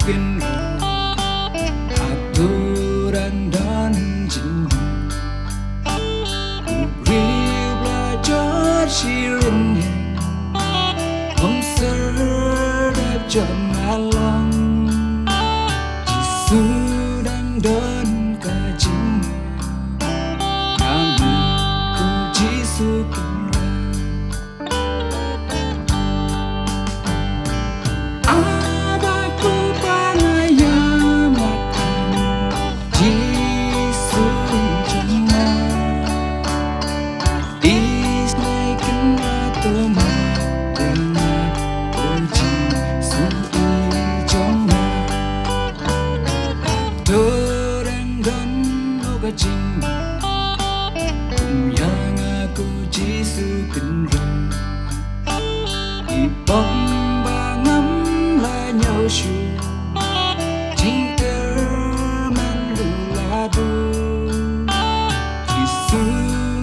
phiền aturan dan jindu riu la chót shirin không sơ đẹp chọn along Giêsu đang đón cả chính namun ku Giêsu cùng yang aku Giêsu kính rừng thì bóng ba ngắm là nhau shu chính tơ man lu la du Giêsu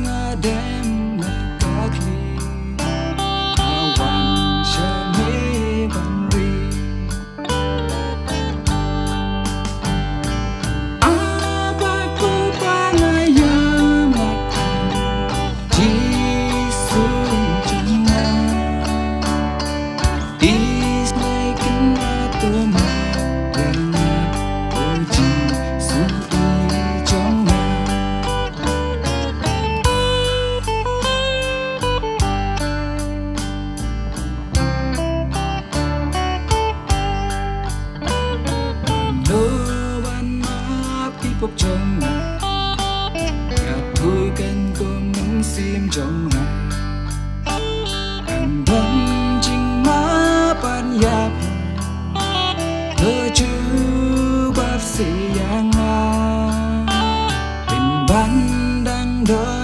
nga đem là các ly awan Shwabanroi bốc trong ngày gạt thôi canh cô muốn xiêm trong ngày càng vẫn chính má ban yap thơ chú bác sĩ yang bên ban đang đợi